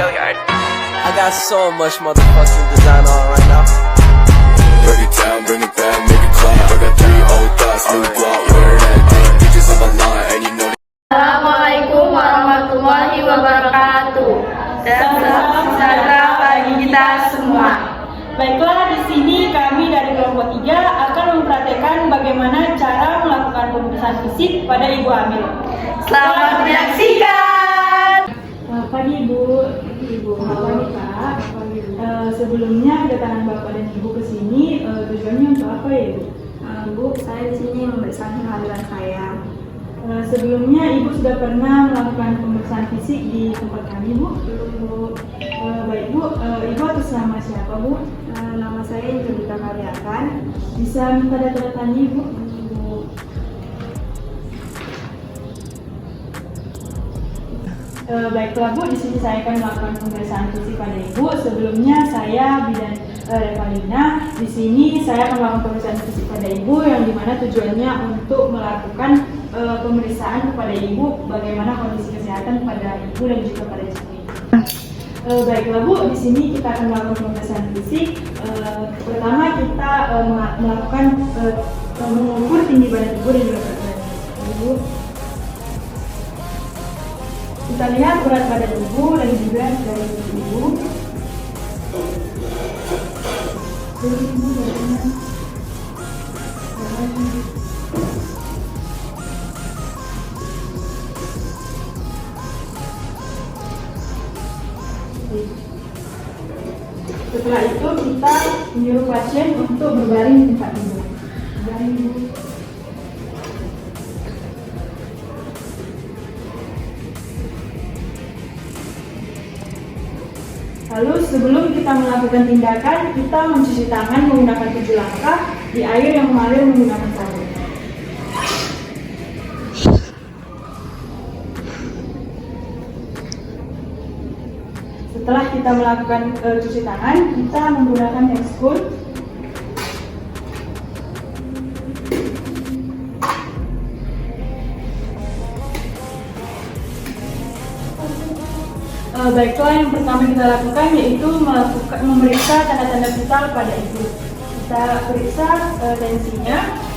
I got so much motherfucking design on right now. Break it down, bring it back, make it clap. I got 3 old thoughts, new guap, wear that thing. Bitches on my line, and you know. Assalamualaikum warahmatullahi wabarakatuh. Salam sejahtera bagi kita semua. Baiklah, di sini kami dari kelompok 3 akan mempraktekkan bagaimana cara melakukan pemeriksaan fisik pada ibu hamil. Selamat menyaksikan. Pagi Ibu, pagi Pak. Sebelumnya kedatangan Bapak dan Ibu ke sini tujuannya untuk apa ya Ibu? Bu, saya di sini memeriksa kehamilan saya. Sebelumnya Ibu sudah pernah melakukan pemeriksaan fisik di tempat kami Bu? Belum Bu. Baik Bu, Ibu atas nama siapa Bu? Nama saya Injilita Karyakan. Bisa minta data-datanya Ibu? Baiklah Bu, di sini saya akan melakukan pemeriksaan fisik pada Ibu. Sebelumnya saya Bidan Revalina. Di sini saya akan melakukan pemeriksaan fisik pada Ibu yang dimana tujuannya untuk melakukan pemeriksaan kepada Ibu bagaimana kondisi kesehatan pada Ibu dan juga pada janin. Baiklah Bu, di sini kita akan melakukan pemeriksaan fisik. Pertama kita melakukan mengukur tinggi badan Ibu dan juga berat badan Ibu. Kita lihat berat badan Ibu dan juga dari Ibu. Setelah itu kita menyuruh pasien untuk berbaring di tempat tidur. Berbaring Ibu. Lalu sebelum kita melakukan tindakan, kita mencuci tangan menggunakan 7 langkah di air yang mengalir menggunakan sabun. Setelah kita melakukan cuci tangan, kita menggunakan hand spoon. Baiklah, yang pertama kita lakukan yaitu memeriksa tanda-tanda vital pada ibu. Kita periksa tensinya.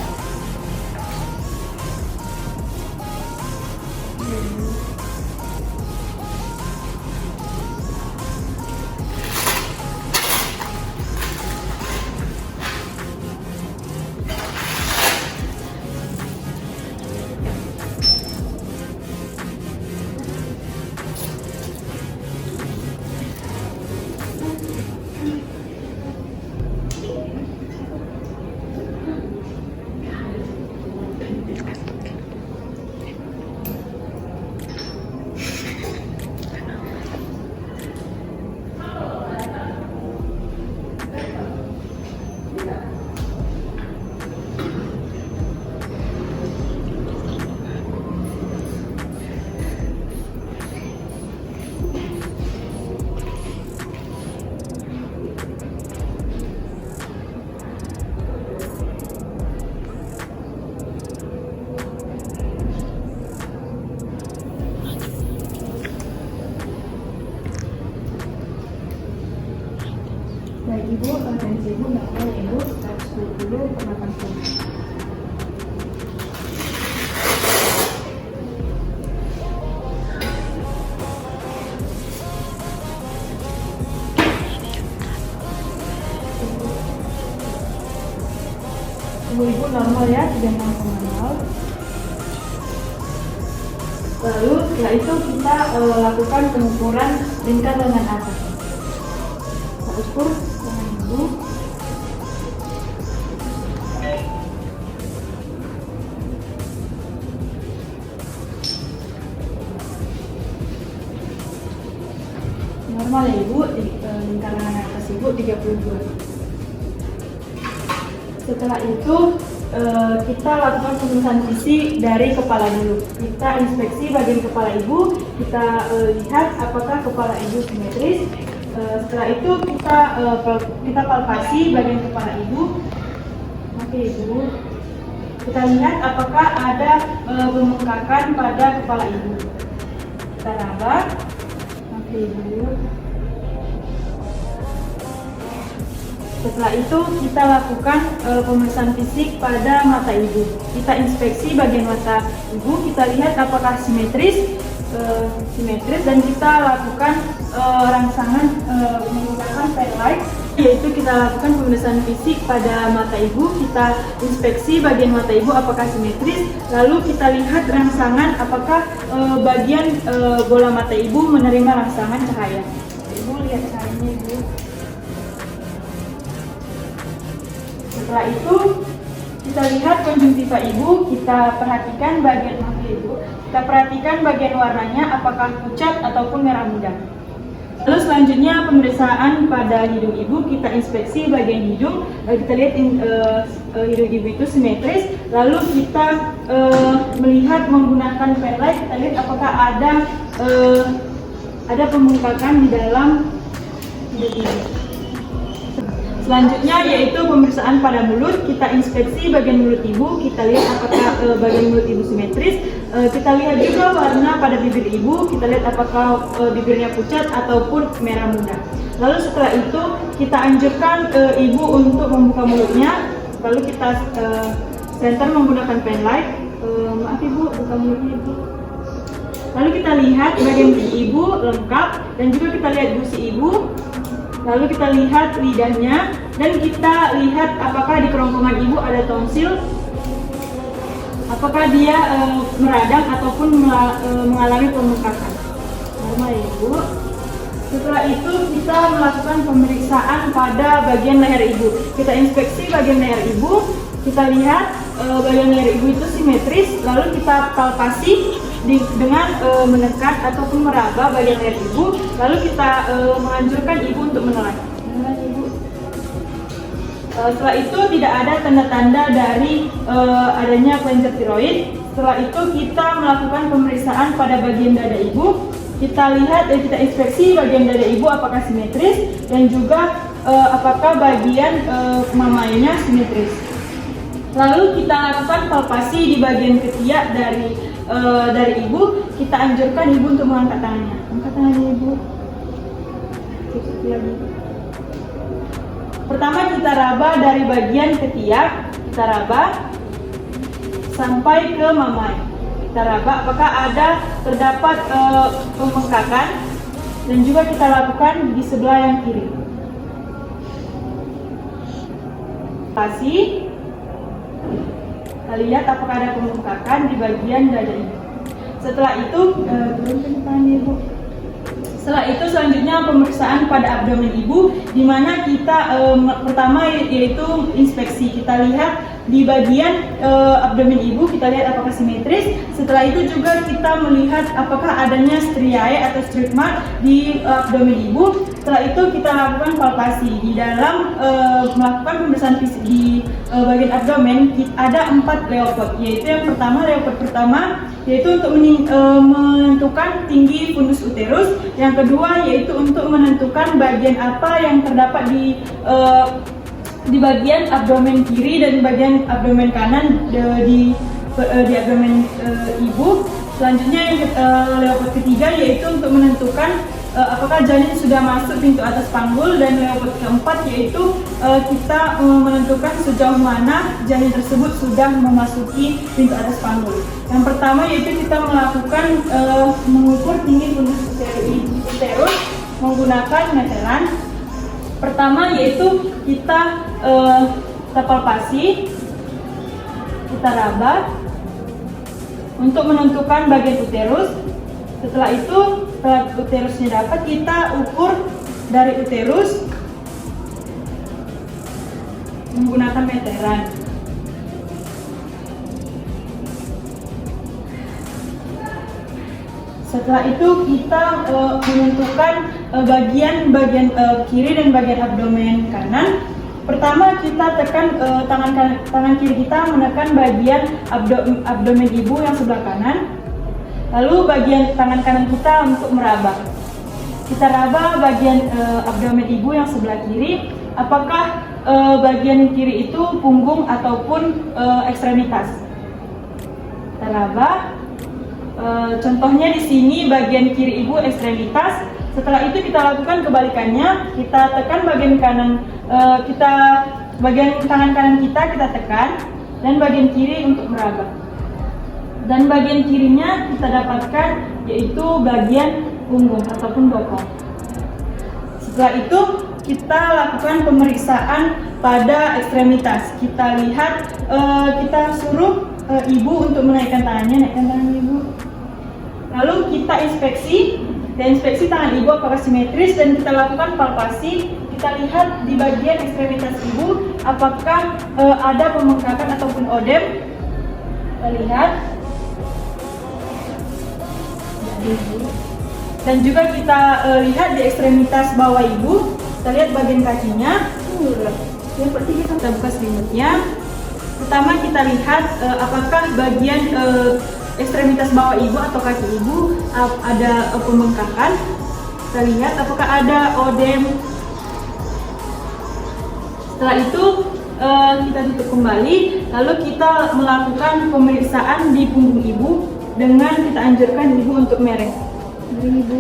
Baik Ibu, tensi Ibu normal ya Ibu, 120/80. Ibu normal ya, 36,0. Lalu setelah itu kita lakukan pengukuran lingkar lengan atas. Kita ukur lengan Ibu. Normal ya Ibu, lingkar lengan atas Ibu 32. Setelah itu kita lakukan pemeriksaan fisik dari kepala dulu. Kita inspeksi bagian kepala ibu, kita lihat apakah kepala ibu simetris. Setelah itu kita palpasi bagian kepala ibu. Oke Ibu, kita lihat apakah ada pembengkakan pada kepala ibu. Kita raba. Oke Ibu. Setelah itu kita lakukan pemeriksaan fisik pada mata ibu. Kita inspeksi bagian mata ibu, kita lihat apakah simetris dan kita lakukan rangsangan menggunakan pen light, yaitu kita lakukan pemeriksaan fisik pada mata ibu, kita inspeksi bagian mata ibu apakah simetris, lalu kita lihat rangsangan apakah bagian bola mata ibu menerima rangsangan cahaya. Ibu lihat cahayanya ibu. Setelah itu kita lihat konjungtiva ibu, kita perhatikan bagian mata ibu, kita perhatikan bagian warnanya apakah pucat ataupun merah muda. Lalu selanjutnya pemeriksaan pada hidung ibu, kita inspeksi bagian hidung, kita lihat hidung ibu itu simetris, lalu kita melihat menggunakan pen light, kita lihat apakah ada pembengkakan di dalam hidung ibu. Selanjutnya yaitu pemeriksaan pada mulut, kita inspeksi bagian mulut ibu, kita lihat apakah bagian mulut ibu simetris, kita lihat juga warna pada bibir ibu, kita lihat apakah bibirnya pucat ataupun merah muda. Lalu setelah itu kita anjurkan ibu untuk membuka mulutnya, lalu kita center menggunakan pen light, maaf ibu, buka mulutnya ibu. Lalu kita lihat bagian gigi ibu lengkap dan juga kita lihat gusi ibu. Lalu kita lihat lidahnya dan kita lihat apakah di kerongkongan ibu ada tonsil, apakah dia meradang ataupun mengalami pembengkakan. Normal ibu. Setelah itu kita melakukan pemeriksaan pada bagian leher ibu. Kita inspeksi bagian leher ibu, kita lihat bagian leher ibu itu simetris, lalu kita palpasi dengan menekan ataupun meraba bagian leher ibu, lalu kita menganjurkan ibu untuk menelan. Ibu. Setelah itu tidak ada tanda-tanda dari adanya kelenjar tiroid. Setelah itu kita melakukan pemeriksaan pada bagian dada ibu. Kita lihat dan kita inspeksi bagian dada ibu apakah simetris dan juga apakah bagian mamainya simetris. Lalu kita lakukan palpasi di bagian ketiak dari ibu, kita anjurkan ibu untuk mengangkat tangannya. Angkat tangannya ibu. Pertama kita raba dari bagian ketiak, kita raba sampai ke mamai. Kita raba apakah terdapat pembengkakan dan juga kita lakukan di sebelah yang kiri. Palpasi. Kita lihat apakah ada pembengkakan di bagian dada ibu. Setelah itu, turunkan tangannya ibu. Setelah itu selanjutnya pemeriksaan pada abdomen ibu, di mana kita pertama yaitu inspeksi. Kita lihat di bagian abdomen ibu, kita lihat apakah simetris. Setelah itu juga kita melihat apakah adanya striae atau strip mark di abdomen ibu. Setelah itu kita lakukan palpasi. Di dalam melakukan pemeriksaan fisik di bagian abdomen ada 4 leopard, yaitu yang pertama leopard pertama yaitu untuk menentukan tinggi fundus uterus, yang kedua yaitu untuk menentukan bagian apa yang terdapat di bagian abdomen kiri dan bagian abdomen kanan di abdomen ibu. Selanjutnya yang leopard ketiga yaitu untuk menentukan apakah janin sudah masuk pintu atas panggul, dan leopard keempat yaitu kita menentukan sejauh mana janin tersebut sudah memasuki pintu atas panggul. Yang pertama yaitu kita melakukan mengukur tinggi fundus uterus menggunakan meteran. Pertama yaitu kita palpasi, kita raba untuk menentukan bagian uterus. Setelah itu, setelah uterusnya dapat, kita ukur dari uterus menggunakan meteran. Setelah itu kita menentukan bagian kiri dan bagian abdomen kanan. Pertama kita tekan tangan kiri kita menekan bagian abdomen ibu yang sebelah kanan. Lalu bagian tangan kanan kita untuk meraba. Kita raba bagian abdomen ibu yang sebelah kiri. Apakah bagian kiri itu punggung ataupun ekstremitas? Kita raba. Contohnya di sini bagian kiri ibu ekstremitas, Setelah itu kita lakukan kebalikannya, kita tekan bagian kanan, bagian tangan kanan kita tekan, dan bagian kiri untuk meraba. Dan bagian kirinya kita dapatkan yaitu bagian punggung ataupun bokong. Setelah itu kita lakukan pemeriksaan pada ekstremitas. Kita lihat, kita suruh ibu untuk menaikkan tangannya, naikkan tangan ibu. Lalu kita inspeksi tangan ibu apakah simetris, dan kita lakukan palpasi. Kita lihat di bagian ekstremitas ibu apakah ada pembengkakan ataupun odem. Kita lihat. Dan juga kita lihat di ekstremitas bawah ibu. Kita lihat bagian kakinya. Seperti kita buka selimutnya. Pertama kita lihat apakah bagian ekstremitas bawah ibu atau kaki ibu ada pembengkakan. Kita lihat apakah ada odem. Setelah itu kita tutup kembali, lalu kita melakukan pemeriksaan di punggung ibu dengan kita anjurkan ibu untuk mereng. Ibu.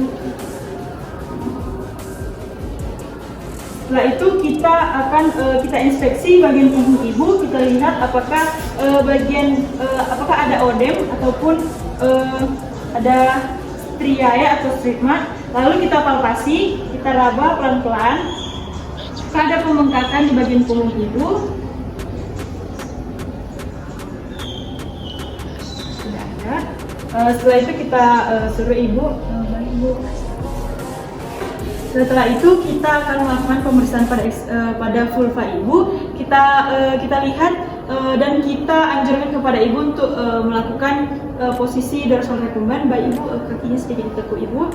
Setelah itu kita akan kita inspeksi bagian punggung ibu, kita lihat apakah apakah ada odem ataupun ada striae atau stigma. Lalu kita palpasi, kita raba pelan-pelan. Ada pembengkakan di bagian punggung ibu. Tidak ada. Setelah itu kita suruh ibu. Setelah itu kita akan melakukan pemeriksaan pada vulva ibu. Kita lihat dan kita anjurkan kepada ibu untuk melakukan posisi dorsal retumban. Baik ibu, kakinya sedikit ditekuk ibu.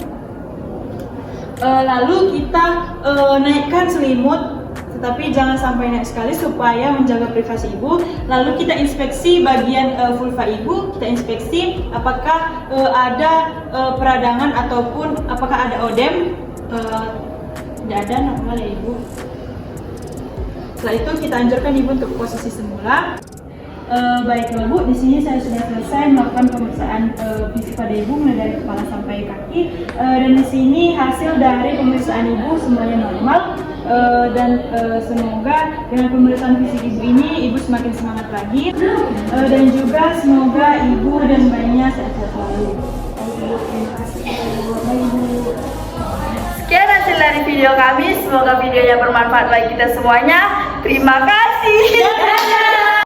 Lalu kita naikkan selimut, tetapi jangan sampai naik sekali supaya menjaga privasi ibu. Lalu kita inspeksi bagian vulva ibu, kita inspeksi apakah ada peradangan ataupun apakah ada odem. Tidak ada, normal ya ibu. Setelah itu kita anjurkan ibu untuk posisi semula. Baiklah Bu, di sini saya sudah selesai melakukan pemeriksaan fisik pada ibu mulai dari kepala sampai kaki. Dan di sini hasil dari pemeriksaan ibu semuanya normal. Dan semoga dengan pemeriksaan fisik ibu ini ibu semakin semangat lagi. Dan juga semoga ibu dan bayinya sehat-sehat selalu. Terima kasih. Bye ibu. Sekian hasil dari video kami. Semoga videonya bermanfaat bagi kita semuanya. Terima kasih.